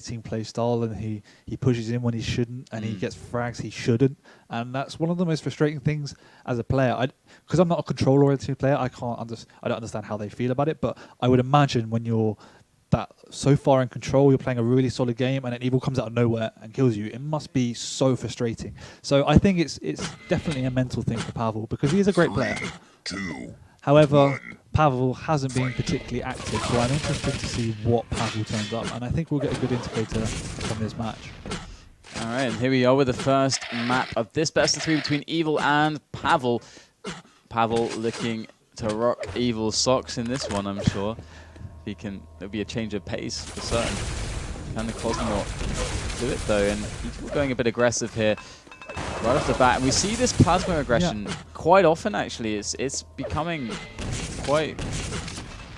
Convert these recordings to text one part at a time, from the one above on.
team play style, and he pushes in when he shouldn't, and he gets frags he shouldn't, and that's one of the most frustrating things as a player. Because I'm not a control-oriented player, I don't understand how they feel about it, but I would imagine when you're that so far in control, you're playing a really solid game, and an evil comes out of nowhere and kills you. It must be so frustrating. So I think it's definitely a mental thing for Pavel, because he is a great player. However, Pavel hasn't been particularly active, so I'm interested to see what Pavel turns up, and I think we'll get a good indicator from this match. All right, and here we are with the first map of this best of 3 between Evil and Pavel. Pavel looking to rock Evil's socks in this one, I'm sure. There'll be a change of pace for certain. Can the Cosmonaut do it though? And Evil going a bit aggressive here right off the bat. And we see this plasma aggression quite often, actually. It's becoming quite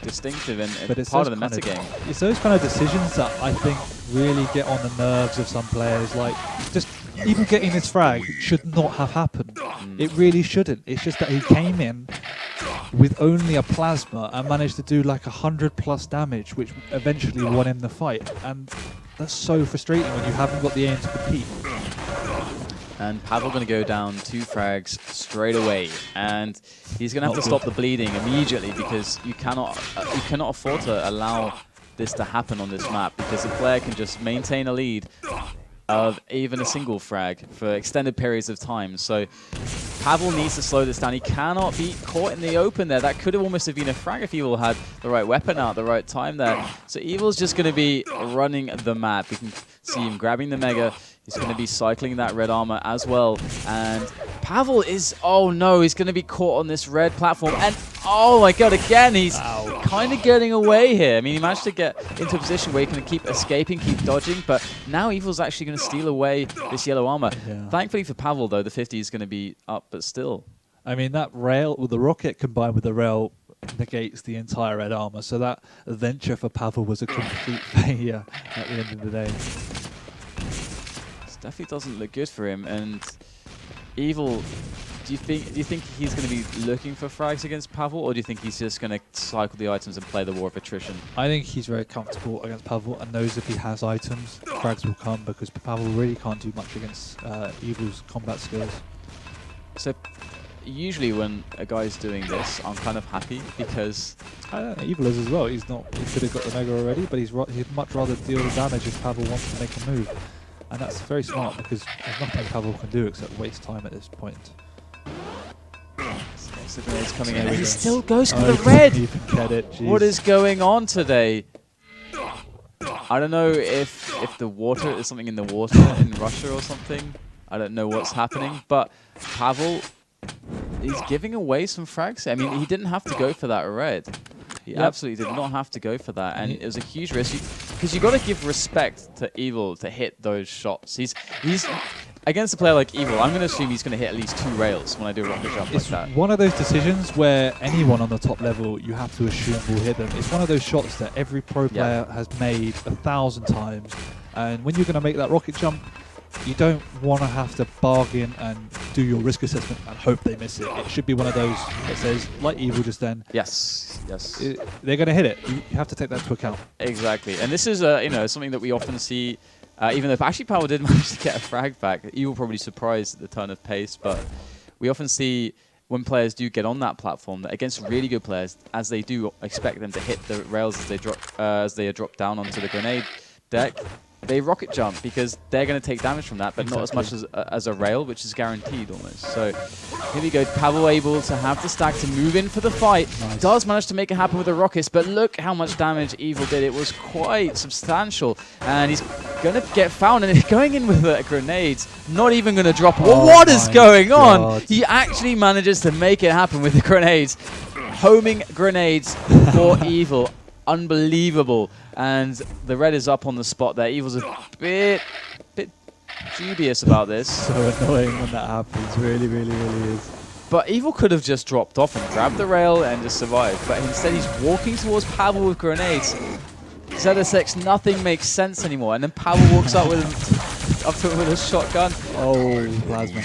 distinctive and it's part of the metagame. It's those kind of decisions that I think really get on the nerves of some players. Like, just even getting this frag should not have happened. It really shouldn't. It's just that he came in with only a plasma and managed to do like 100+ damage, which eventually won him the fight. And that's so frustrating when you haven't got the aim to compete. And Pavel going to go down 2 frags straight away, and he's going to have to stop the bleeding immediately, because you cannot afford to allow this to happen on this map, because the player can just maintain a lead of even a single frag for extended periods of time. So Pavel needs to slow this down. He cannot be caught in the open there. That could have almost have been a frag if Evil had the right weapon out at the right time there. So Evil's just going to be running the map. We can see him grabbing the Mega. He's going to be cycling that red armor as well. And Pavel is, oh no, he's going to be caught on this red platform. And oh my god, again, he's kind of getting away here. I mean, he managed to get into a position where he can keep escaping, keep dodging, but now Evil's actually going to steal away this yellow armor. Yeah. Thankfully for Pavel, though, the 50 is going to be up, but still. I mean, that rail with the rocket combined with the rail negates the entire red armor, so that adventure for Pavel was a complete failure at the end of the day. Definitely doesn't look good for him. And Evil, do you think he's going to be looking for frags against Pavel, or do you think he's just going to cycle the items and play the war of attrition? I think he's very comfortable against Pavel and knows if he has items, frags will come, because Pavel really can't do much against Evil's combat skills. So usually when a guy's doing this, I'm kind of happy, because Evil is as well. He could have got the Mega already, but he'd much rather deal the damage if Pavel wants to make a move. And that's very smart, because there's nothing Pavel can do except waste time at this point. The grenades coming in, and he still goes for the red! Even get it. What is going on today? I don't know if the water is something in the water in Russia or something. I don't know what's happening, but Pavel, he's giving away some frags. I mean, he didn't have to go for that red. He absolutely did not have to go for that, and it was a huge risk, because you got to give respect to Evil to hit those shots. He's against a player like Evil. I'm going to assume he's going to hit at least 2 rails when I do a rocket jump like that. It's one of those decisions where anyone on the top level, you have to assume will hit them. It's one of those shots that every pro player has made 1,000 times, and when you're going to make that rocket jump, you don't want to have to bargain and do your risk assessment and hope they miss it. It should be one of those that says, like Evil just then, yes, they're going to hit it. You have to take that into account. Exactly, and this is something that we often see. Even though actually Pavel did manage to get a frag back, Evil probably surprised at the turn of pace, but we often see when players do get on that platform that against really good players, as they do expect them to hit the rails as they drop down onto the grenade deck, they rocket jump, because they're going to take damage from that, but not as much as a rail, which is guaranteed almost. So here we go. Pavel able to have the stack to move in for the fight. Nice. Does manage to make it happen with the rockets, but look how much damage Evil did. It was quite substantial, and he's going to get found, and he's going in with the grenades, not even going to drop. Well, what is going on? He actually manages to make it happen with the grenades. Homing grenades for Evil. Unbelievable. And the red is up on the spot there. Evil's a bit dubious about this. So annoying when that happens. Really, really, really is. But Evil could have just dropped off and grabbed the rail and just survived. But instead he's walking towards Pavel with grenades. ZSX, nothing makes sense anymore. And then Pavel walks up to him with a shotgun. Oh, plasma.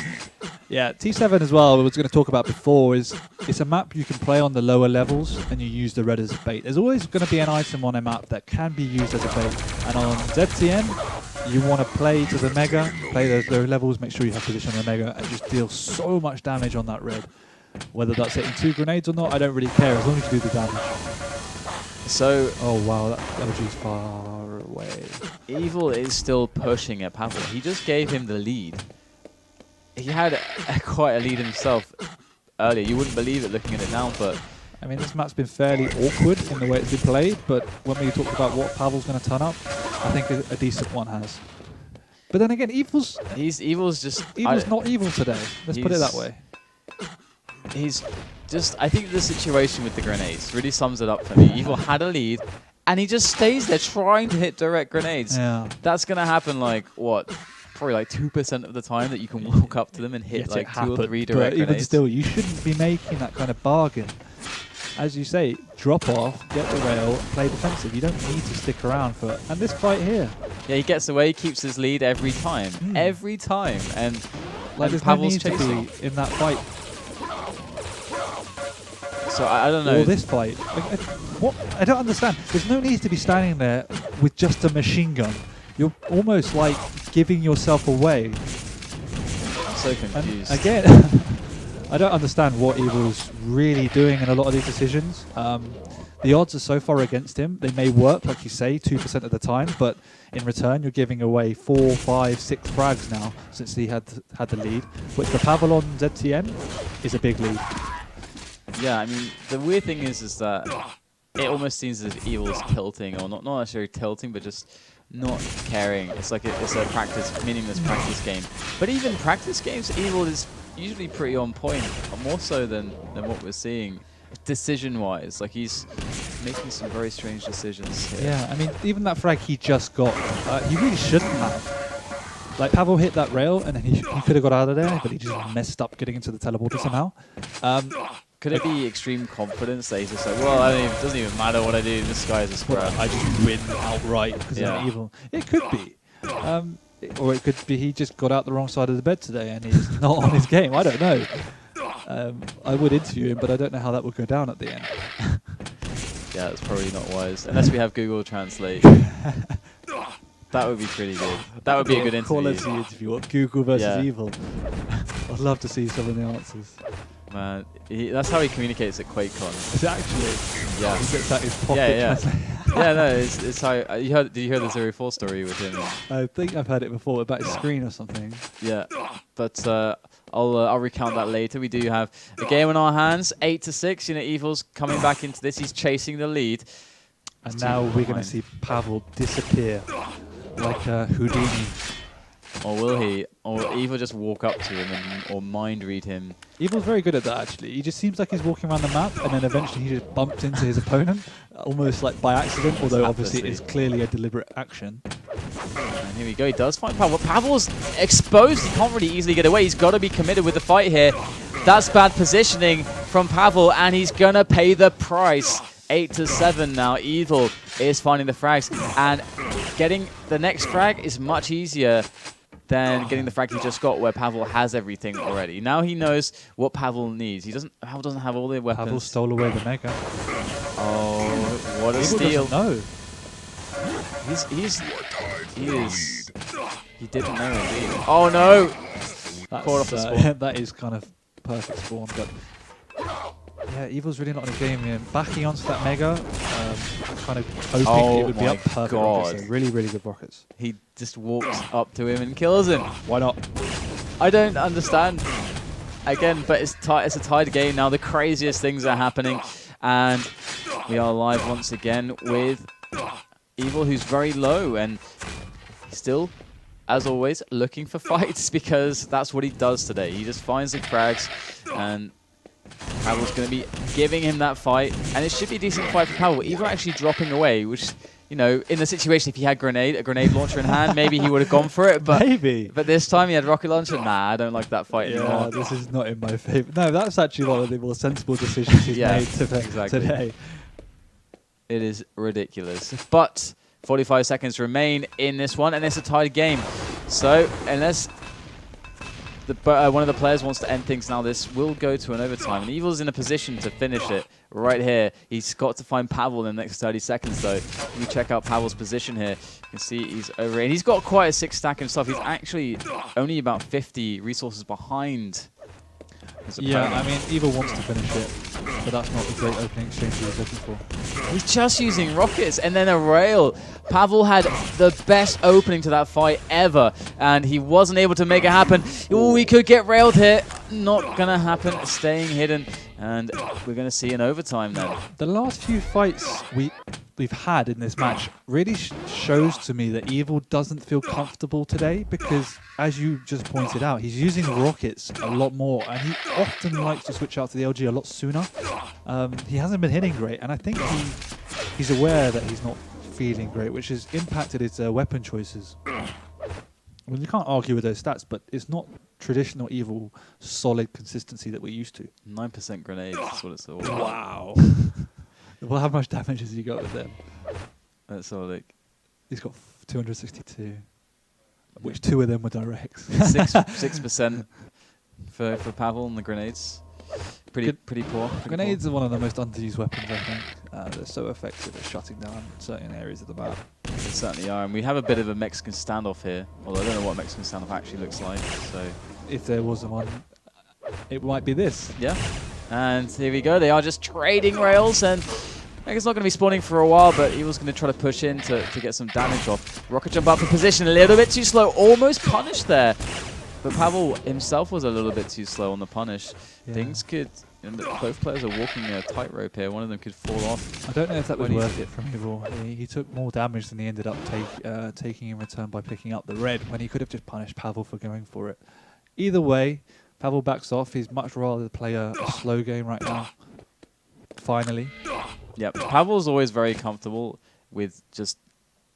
Yeah, T7 as well, I was going to talk about before, is it's a map you can play on the lower levels and you use the red as a bait. There's always going to be an item on a map that can be used as a bait. And on ZTN, you want to play to the mega, play those lower levels, make sure you have position on the mega, and just deal so much damage on that red. Whether that's hitting 2 grenades or not, I don't really care, as long as you do the damage. So, oh wow, that LG's far away. Evil is still pushing at Pavel. He just gave him the lead. He had quite a lead himself earlier. You wouldn't believe it looking at it now, but I mean, this map's been fairly awkward in the way it's been played, but when we talk about what Pavel's going to turn up, I think a decent one has. But then again, Evil's not evil today. Let's put it that way. He's just, I think the situation with the grenades really sums it up for me. Evil had a lead, and he just stays there trying to hit direct grenades. Yeah. That's going to happen like, what? Probably like 2% of the time that you can walk up to them and hit like 2 or 3 direct grenades. Even still, you shouldn't be making that kind of bargain. As you say, drop off, get the rail, play defensive. You don't need to stick around for... And this fight here. Yeah, he gets away, keeps his lead every time. Every time. And, like, there's Pavel's no need chasing. to be in that fight. So I don't know. Or this fight. What? I don't understand. There's no need to be standing there with just a machine gun. You're almost like giving yourself away. I'm so confused. And again, I don't understand what Evil's really doing in a lot of these decisions. The odds are so far against him. They may work, like you say, 2% of the time, but in return, you're giving away 4, 5, 6 frags now since he had the lead, which for Pavel on ZTN is a big lead. Yeah, I mean, the weird thing is that it almost seems as if Evil's tilting, or not necessarily tilting, but just not caring. It's like it's a meaningless practice game. But even practice games, Evil is usually pretty on point, more so than what we're seeing decision-wise. Like, he's making some very strange decisions here. Yeah, I mean, even that frag he just got, he really shouldn't have. Like, Pavel hit that rail, and then he could have got out of there, but he just messed up getting into the teleporter somehow. Could it be extreme confidence that he's just like, well, it doesn't even matter what I do, this guy is a scrub. I just win outright because I'm evil. It could be. Or it could be he just got out the wrong side of the bed today and he's not on his game. I don't know. I would interview him, but I don't know how that would go down at the end. Yeah, that's probably not wise. Unless we have Google Translate. That would be pretty good. That would be a good interview. Quality interview. What, Google versus Evil? I'd love to see some of the answers. Man, that's how he communicates at QuakeCon. Is it actually? Yeah. He gets out his pocket. Yeah, no, it's how... did you hear the 0-4 story with him? I think I've heard it before, about his screen or something. Yeah, but I'll recount that later. We do have a game on our hands, 8-6. You know, Evil's coming back into this. He's chasing the lead. And now we're going to see Pavel disappear like Houdini. Or will he? Or Evil just walk up to him or mind read him? Evil's very good at that, actually. He just seems like he's walking around the map, and then eventually he just bumps into his opponent, almost like by accident, although obviously it's clearly a deliberate action. And here we go. He does find Pavel. Pavel's exposed. He can't really easily get away. He's got to be committed with the fight here. That's bad positioning from Pavel, and he's going to pay the price. 8-7 now. Evil is finding the frags, and getting the next frag is much easier than getting the frag he just got, where Pavel has everything already. Now he knows what Pavel needs. Pavel doesn't have all the weapons. Pavel stole away the mega. Oh, what a steal! No, he didn't know indeed. Oh no! Caught off the spawn. That is kind of perfect spawn, but yeah, Evil's really not in his game here. Backing onto that mega, kind of hoping it would be up perfect. Rockets, so really, really good rockets. He just walks up to him and kills him. Why not? I don't understand. Again, but it's a tied game now. The craziest things are happening, and we are live once again with Evil, who's very low and still, as always, looking for fights, because that's what he does today. He just finds the frags, and Pavel's going to be giving him that fight, and it should be a decent fight for Pavel. Evil actually dropping away, which, you know, in the situation, if he had a grenade launcher in hand, maybe he would have gone for it. But maybe. But this time he had rocket launcher. Nah, I don't like that fight anymore. This is not in my favour. No, that's actually one of the more sensible decisions he's made today. It is ridiculous. But 45 seconds remain in this one, and it's a tied game. So unless one of the players wants to end things now. This will go to an overtime, and Evil's in a position to finish it right here. He's got to find Pavel in the next 30 seconds, though. Let me check out Pavel's position here. You can see he's over, and he's got quite a 6-stack himself. He's actually only about 50 resources behind. Yeah, I mean, Evil wants to finish it, but that's not the great opening exchange he was looking for. He's just using rockets and then a rail. Pavel had the best opening to that fight ever, and he wasn't able to make it happen. Oh, he could get railed here. Not going to happen. Staying hidden, and we're going to see an overtime then. The last few fights we've had in this match really shows to me that Evil doesn't feel comfortable today because, as you just pointed out, he's using rockets a lot more, and he often likes to switch out to the LG a lot sooner. He hasn't been hitting great, and I think he's aware that he's not feeling great, which has impacted his weapon choices. Well, you can't argue with those stats, but it's not traditional Evil solid consistency that we're used to. 9% grenades, that's what it's all about. Wow. Well, how much damage has he got with them? That's all like. He's got 262, which 2 of them were directs. 6% for Pavel and the grenades. Pretty poor. Grenades are one of the most underused weapons, I think. They're so effective at shutting down certain areas of the map. They certainly are, and we have a bit of a Mexican standoff here. Although I don't know what Mexican standoff actually looks like. So, if there was one, it might be this. Yeah. And here we go. They are just trading rails, and I think it's not going to be spawning for a while, but he was going to try to push in to get some damage off. Rocket jump up for position, a little bit too slow, almost punished there. But Pavel himself was a little bit too slow on the punish. Yeah. Things could... both players are walking a tightrope here. One of them could fall off. I don't know if that was worth it from Evil. He took more damage than he ended up taking in return by picking up the red, when he could have just punished Pavel for going for it. Either way, Pavel backs off. He's much rather play a slow game right now. Finally. Yep. Pavel's always very comfortable with just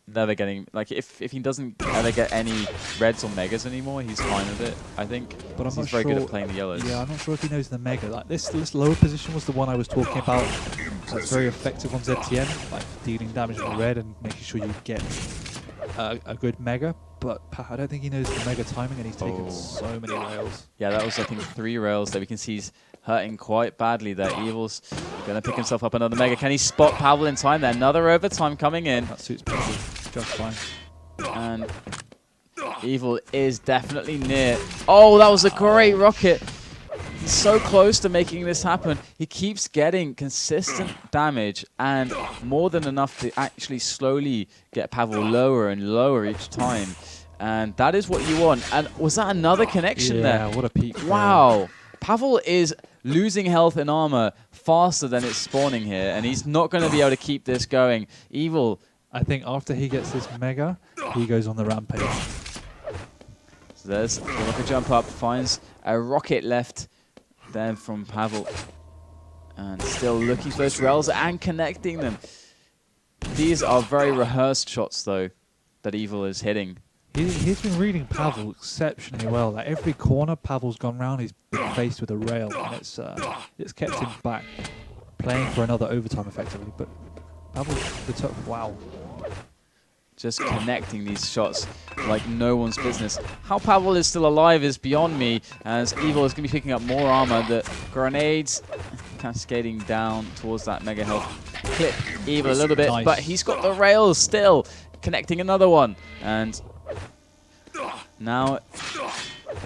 never getting... Like, if he doesn't ever get any reds or megas anymore, he's fine with it, I think. But I'm not he's very good at playing the yellows. Yeah, I'm not sure if he knows the mega. Like this lower position was the one I was talking about. That's very effective on ZTN, like dealing damage on the red and making sure you get a good mega. But I don't think he knows the mega timing, and he's taken so many rails. Yeah, that was, I think, 3 rails that we can see he's hurting quite badly there. Evil's going to pick himself up another mega. Can he spot Pavel in time there? Another overtime coming in. That suits Pavel just fine. And Evil is definitely near. Oh, that was a great rocket. He's so close to making this happen. He keeps getting consistent damage and more than enough to actually slowly get Pavel lower and lower each time. And that is what you want. And was that another connection there? Yeah, what a peak. Wow. Pavel is losing health and armor faster than it's spawning here, and he's not going to be able to keep this going. Evil. I think after he gets this mega, he goes on the rampage. So there's the rocket jump up, finds a rocket left then from Pavel. And still looking for those rails and connecting them. These are very rehearsed shots, though, that Evil is hitting. He's been reading Pavel exceptionally well. Like every corner Pavel's gone round, he's been faced with a rail, and it's kept him back, playing for another overtime effectively. But Pavel, wow. Just connecting these shots like no one's business. How Pavel is still alive is beyond me, as Evil is going to be picking up more armor. The grenades cascading down towards that mega health. Clip Evil a little bit, but he's got the rails still, connecting another one. And now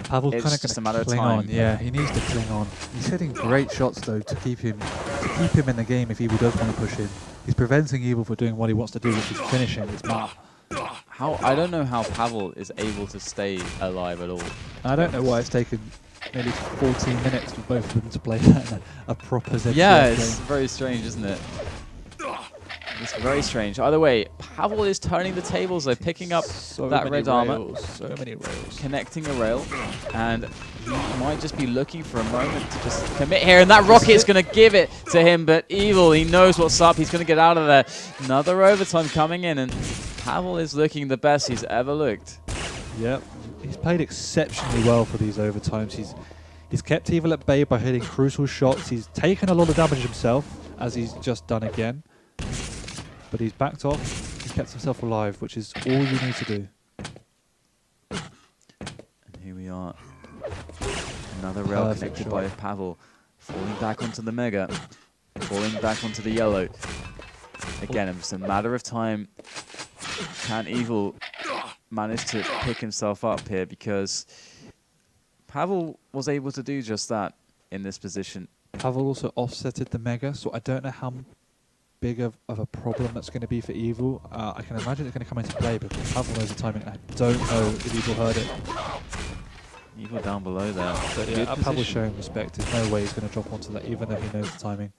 Pavel's it's kind of just a matter of cling time. on. Yeah, he needs to cling on. He's hitting great shots though to keep him in the game if Evil does want to push in. He's preventing Evil from doing what he wants to do, which is finishing this map. I don't know how Pavel is able to stay alive at all. I don't know why it's taken nearly 14 minutes for both of them to play a proper ZTS Yeah, it's game. very strange, isn't it? It's very strange. Either way, Pavel is turning the tables. They're picking up that red armor. So many rails. Connecting a rail. And he might just be looking for a moment to just commit here. And that rocket's going to give it to him. But Evil, he knows what's up. He's going to get out of there. Another overtime coming in. And Pavel is looking the best he's ever looked. Yep. He's played exceptionally well for these overtimes. He's kept Evil at bay by hitting crucial shots. He's taken a lot of damage himself, as he's just done again. But he's backed off and kept himself alive, which is all you need to do. And here we are. Another rail Perfect connected shot. by Pavel. Falling back onto the Mega. Falling back onto the yellow. Again, it's a matter of time. Can Evil manage to pick himself up here? Because Pavel was able to do just that in this position. Pavel also offsetted the Mega, so I don't know how big of a problem that's going to be for Evil. I can imagine it's going to come into play because Pavel knows the timing. I don't know if Evil heard it. Evil down below there. But yeah, Pavel's showing respect. There's no way he's going to drop onto that, even though he knows the timing.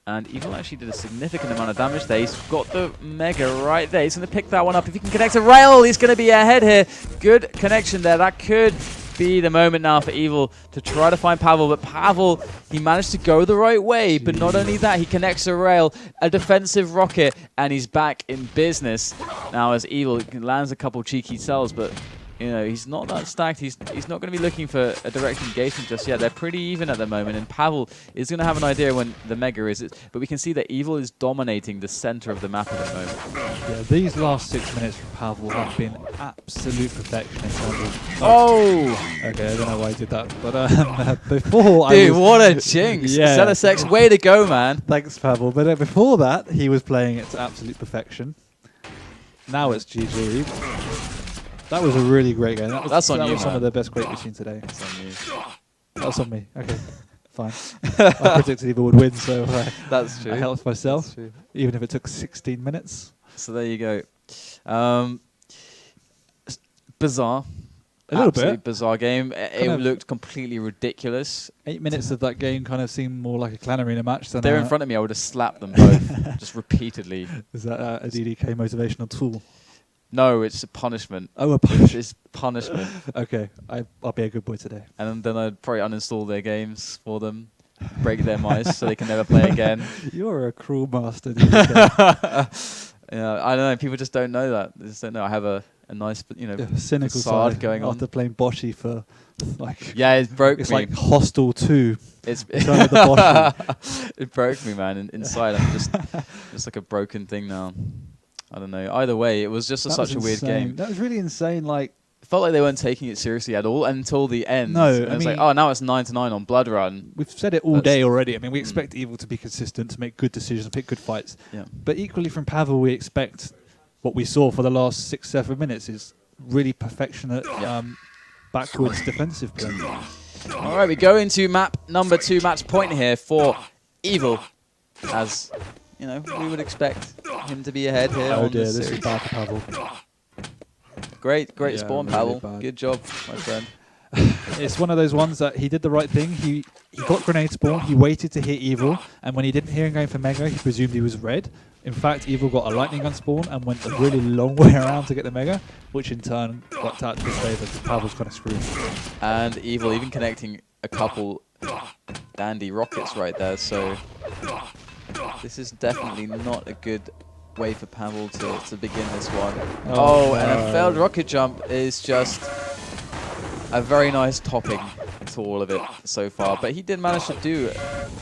And Evil actually did a significant amount of damage there. He's got the Mega right there. He's going to pick that one up. If he can connect a rail, he's going to be ahead here. Good connection there. That could be the moment now for Evil to try to find Pavel. But Pavel, he managed to go the right way. But not only that, he connects a rail, a defensive rocket, and he's back in business. Now as Evil lands a couple cheeky cells, but you know, he's not that stacked. He's not going to be looking for a direct engagement just yet. They're pretty even at the moment, and Pavel is going to have an idea when the Mega is. But we can see that Evil is dominating the center of the map at the moment. Yeah, these last 6 minutes from Pavel have been absolute perfection in terms of... Oh! Okay, I don't know why I did that, but before Dude, what a jinx! Yeah. Zelosex, way to go, man. Thanks, Pavel. But before that, he was playing it to absolute perfection. Now it's GG. That was a really great game. That's on that you, was some man. of the best great we've seen today. That's on you. That's on me. Okay, fine. I predicted Evil would win, so That's true. I helped myself, That's true. even if it took 16 minutes. So there you go. Bizarre. A little Absolutely bit. bizarre game. It of- looked completely ridiculous. 8 minutes of that game kind of seemed more like a clan arena match than They're in front of me, I would have slapped them both, just repeatedly. Is that a DDK motivational tool? No, it's a punishment. Oh, a punch. It's punishment. Okay, I'll be a good boy today. And then I'd probably uninstall their games for them, break their mice so they can never play again. You're a cruel master, DDK. Yeah, I don't know. People just don't know that. They just don't know. I have a nice, Cynical facade side going on. after playing Bocce for like... Yeah, it broke It's me. like Hostel 2. It's Return of the Bocce. It broke me, man. Inside, I'm just like a broken thing now. I don't know. Either way, it was just That such was a weird insane. game. That was really insane. Like, It felt like they weren't taking it seriously at all until the end. No, and I it's like, mean- oh, now it's 9-9 on Blood Run. we've said it all That's- day already. I mean, we expect Evil to be consistent, to make good decisions, pick good fights. Yeah. But equally from Pavel, we expect what we saw for the last 6-7 minutes is really perfectionate, backwards defensive play. All right, we go into map number 2, match point here for Evil. As, we would expect him to be ahead here. Oh on dear, this this is series. bad for Pavel. Great Yeah, spawn, really Pavel. bad. Good job, my friend. It's one of those ones that he did the right thing. He got grenade spawn, he waited to hit Evil, and when he didn't hear him going for Mega, he presumed he was red. In fact, Evil got a lightning gun spawn and went a really long way around to get the Mega, which in turn worked out to his favour because Pavel's kind of screwed. And Evil even connecting a couple dandy rockets right there, so this is definitely not a good way for Pavel to begin this one. Oh, And a no. failed rocket jump is just a very nice topping to all of it so far. But he did manage to do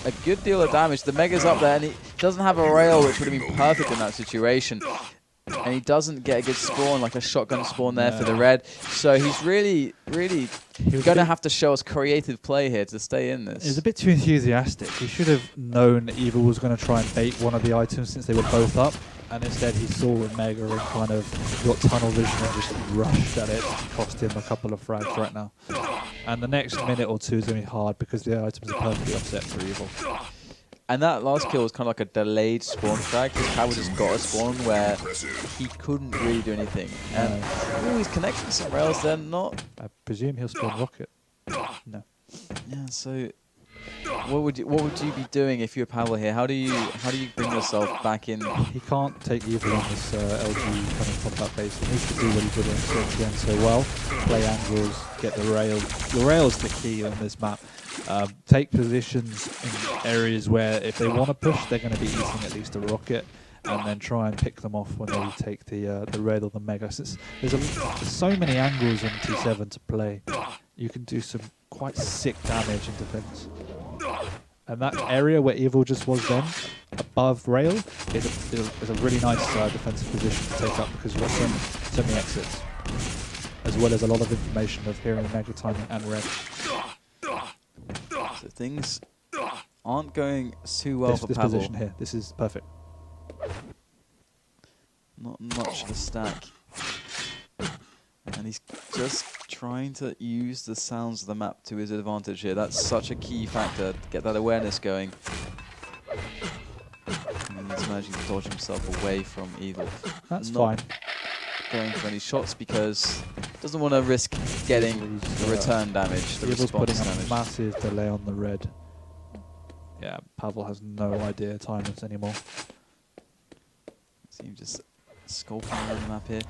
a good deal of damage. The Mega's up there, and he doesn't have a rail, which would have been perfect in that situation. And he doesn't get a good spawn, like a shotgun spawn there for the red. So he's really, really going to have to show us creative play here to stay in this. He was a bit too enthusiastic. He should have known that Evil was going to try and bait one of the items since they were both up. And instead he saw a Mega and kind of got tunnel vision and just rushed at it. Cost him a couple of frags right now. And the next minute or two is going to be hard because the items are perfectly offset for Evil. And that last kill was kind of like a delayed spawn frag because Pavel just got a spawn where he couldn't really do anything. And he's connecting some rails there, not... I presume he'll spawn rocket. No. Yeah, so what would you be doing if you're Pavel here? How do you bring yourself back in? He can't take Evil on this LG kind of pop-up base. He needs to do what he did on CNCN so well. Play angles, get the rail. The rail's the key on this map. Take positions in areas where if they want to push, they're going to be eating at least a rocket, and then try and pick them off when they take the red or the Mega. Since there's so many angles in T7 to play, you can do some quite sick damage in defense. And that area where Evil just was then, above rail, is a really nice defensive position to take up because you've got so many exits, as well as a lot of information of hearing Mega timing and red. things aren't going too well for this Pavel. position here, this is perfect. Not much of a stack. And he's just trying to use the sounds of the map to his advantage here. That's such a key factor to get that awareness going. And he's managing to dodge himself away from Evil. That's Not fine. going for any shots because doesn't want to risk getting the return damage, the Evil's response putting damage. a massive delay on the red. Yeah, Pavel has no idea time this anymore. So you just scoping around the map here.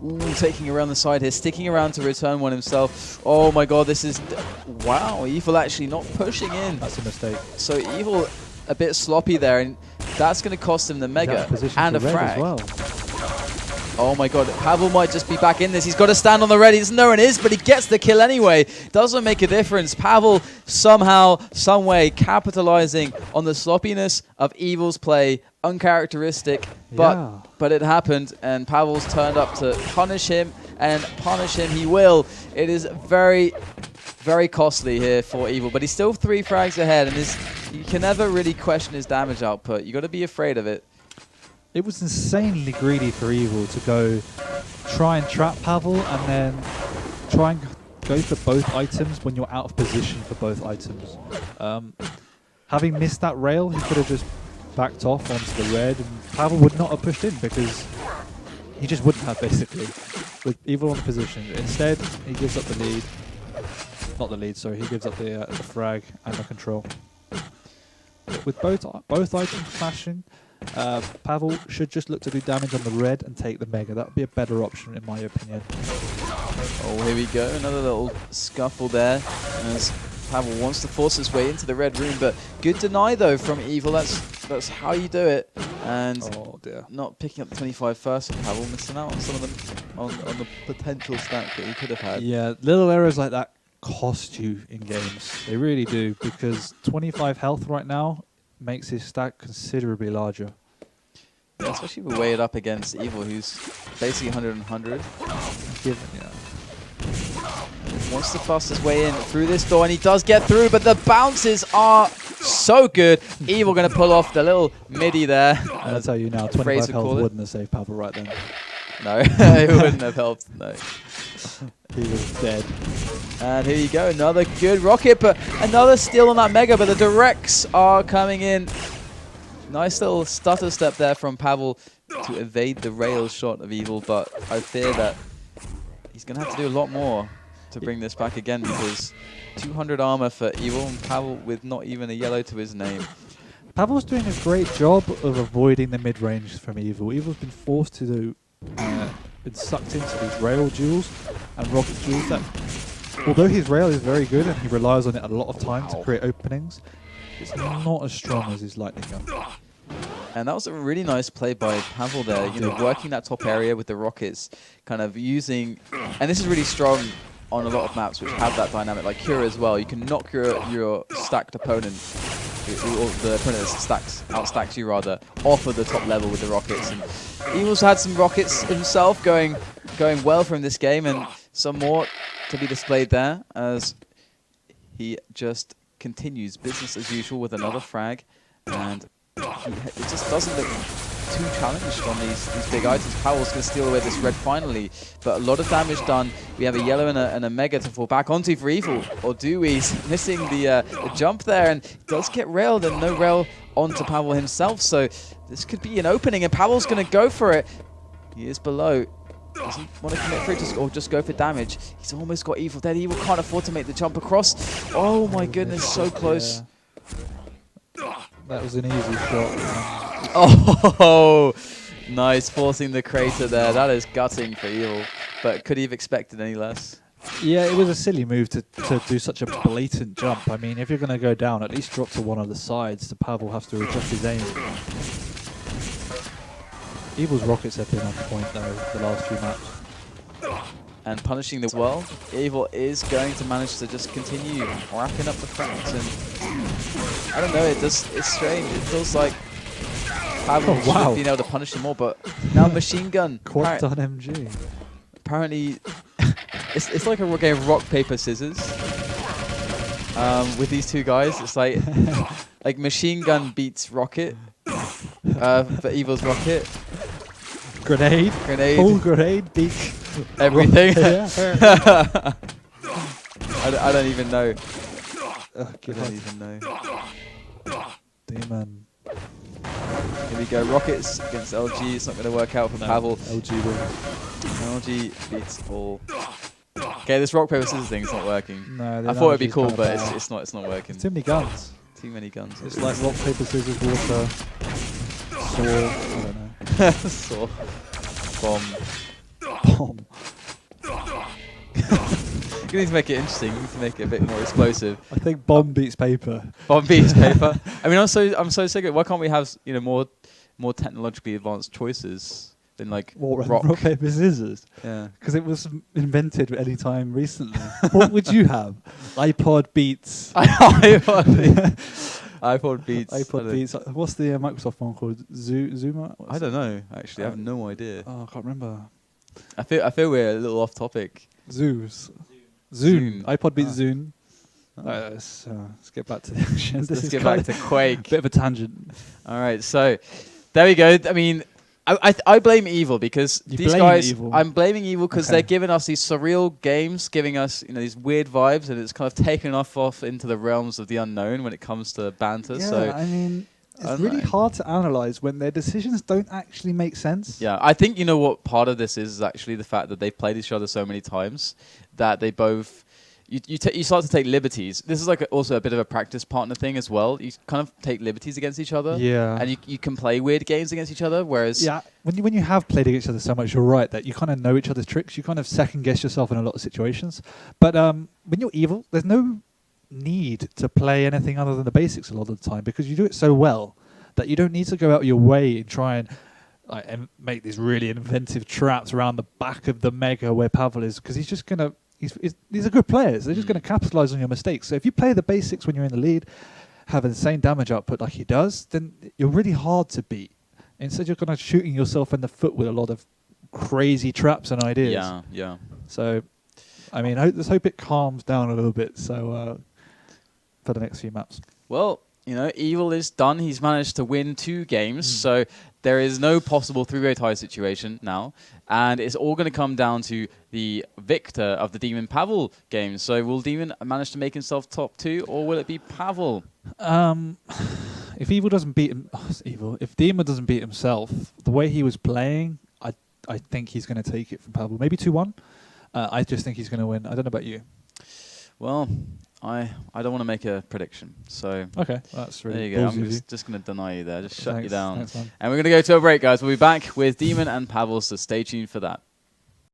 Ooh, taking around the side here, sticking around to return one himself. Oh my god, this is... wow, Evil actually not pushing in. That's a mistake. So Evil a bit sloppy there, and that's going to cost him the Mega and a frag. As well. Oh my god, Pavel might just be back in this. He's got to stand on the red. He doesn't know where it is, but he gets the kill anyway. Doesn't make a difference. Pavel somehow, some way, capitalizing on the sloppiness of Evil's play. Uncharacteristic, but it happened, and Pavel's turned up to punish him, and punish him he will. It is very, very costly here for Evil, but he's still 3 frags ahead, and you can never really question his damage output. You got to be afraid of it. It was insanely greedy for Evil to go try and trap Pavel and then try and go for both items when you're out of position for both items. Having missed that rail, he could have just backed off onto the red, and Pavel would not have pushed in because he just wouldn't have, basically, with Evil on the position. Instead, he gives up the lead. Not the lead, sorry. He gives up the frag and the control. But with both items clashing, Pavel should just look to do damage on the red and take the Mega. That would be a better option, in my opinion. Oh, here we go. Another little scuffle there as Pavel wants to force his way into the red room, but good deny though from Evil. That's how you do it. And not picking up the 25 first for Pavel, missing out on some of them on the potential stack that he could have had. Yeah, little errors like that cost you in games. They really do, because 25 health right now makes his stack considerably larger. Yeah, especially if we weigh it up against Evil, who's basically 100 and 100. Wants to bust his way in through this door, and he does get through, but the bounces are so good. Evil going to pull off the little midi there. I'll tell you now, 25 health wouldn't have saved Pavel right then. No, it wouldn't have helped, no. He was dead. And here you go, another good rocket, but another steal on that Mega, but the directs are coming in. Nice little stutter step there from Pavel to evade the rail shot of Evil, but I fear that he's going to have to do a lot more to bring this back again, because 200 armor for Evil, and Pavel with not even a yellow to his name. Pavel's doing a great job of avoiding the mid-range from Evil. Evil's been forced to do, been sucked into these rail duels and rocket duels that, although his rail is very good and he relies on it a lot of time to create openings, it's not as strong as his lightning gun. And that was a really nice play by Pavel there, you know, working that top area with the rockets, kind of using, and this is really strong on a lot of maps which have that dynamic, like Cura as well. You can knock your stacked opponent, or the opponent that outstacks you rather, off of the top level with the rockets. And Evil's had some rockets himself going well from this game, and some more to be displayed there as he just continues business as usual with another frag, and it just doesn't look too challenged on these big items. Pavel's going to steal away this red finally, but a lot of damage done. We have a yellow and a Mega to fall back onto for Evil, or do we? He's missing the jump there, and does get railed, and no rail onto Pavel himself, so this could be an opening, and Pavel's going to go for it. He is below. Doesn't want to commit for it, or just go for damage. He's almost got Evil dead. Evil can't afford to make the jump across. Oh my goodness, so close. Yeah. That was an easy shot. Oh, nice, forcing the crater there. That is gutting for Evil, but could he have expected any less? Yeah, it was a silly move to do such a blatant jump. I mean, if you're going to go down, at least drop to one of the sides. The Pavel has to adjust his aim. Evil's rockets have been on point though the last few maps. And punishing the well, Evil is going to manage to just continue wrapping up the frags, and I don't know, it's strange. It feels like Pavel should have been able to punish him more, but now machine gun. Quad on MG. Apparently, it's like a game of rock, paper, scissors. with these two guys. It's like Machine Gun beats Rocket for Evil's Rocket. Grenade. Full grenade beats everything. Yeah. I don't even know. Oh, I don't even know. Demon. Here we go. Rockets against LG. It's not going to work out for Pavel. LG wins. LG beats all. Okay, this rock paper scissors thing is not working. No, I thought it'd be cool, but it's not. It's not working. Too many guns. Too many guns. It's like rock paper scissors water. Saw. I don't know. Saw. Bomb. Bomb. You need to make it interesting. You need to make it a bit more explosive. I think bomb beats paper. Bomb beats paper. I mean, I'm so sick of it. Why can't we have more technologically advanced choices than like rock paper scissors? Yeah, because it was invented any time recently. What would you have? iPod beats. iPod beats. iPod beats. What's the Microsoft one called? Zuma? I don't know. Actually, I have no idea. Oh, I can't remember. I feel we're a little off topic. Zune. iPod beats Zune. Oh. Let's get back to the action. Let's get back to Quake. Bit of a tangent. All right, so there we go. I mean, I blame Evil because these guys. I'm blaming Evil because they're giving us these surreal games, giving us these weird vibes, and it's kind of taken off into the realms of the unknown when it comes to banter. Yeah, so I mean, it's really hard to analyze when their decisions don't actually make sense. Yeah, I think what part of this is actually the fact that they've played each other so many times that they both. You start to take liberties. This is like also a bit of a practice partner thing as well. You kind of take liberties against each other. Yeah. And you can play weird games against each other, whereas... Yeah, when you have played against each other so much, you're right, that you kind of know each other's tricks. You kind of second-guess yourself in a lot of situations. But when you're Evil, there's no need to play anything other than the basics a lot of the time because you do it so well that you don't need to go out of your way and try and make these really inventive traps around the back of the Mega where Pavel is, because he's just going to... These are good players. They're just going to capitalize on your mistakes. So if you play the basics when you're in the lead, have insane damage output like he does, then you're really hard to beat. Instead, you're kind of shooting yourself in the foot with a lot of crazy traps and ideas. Yeah, yeah. So, I mean, let's hope it calms down a little bit. So for the next few maps. Well, Evil is done. He's managed to win 2 games. So there is no possible 3-way tie situation now. And it's all going to come down to the victor of the Demon Pavel game. So will Demon manage to make himself top 2, or will it be Pavel? If Evil doesn't beat him, if Demon doesn't beat himself, the way he was playing, I think he's going to take it from Pavel. Maybe 2-1. I just think he's going to win. I don't know about you. Well, I don't want to make a prediction. So okay, that's really there you go. I'm just going to deny you there. Just shut you down. Thanks, and we're going to go to a break, guys. We'll be back with Demon and Pavel, so stay tuned for that.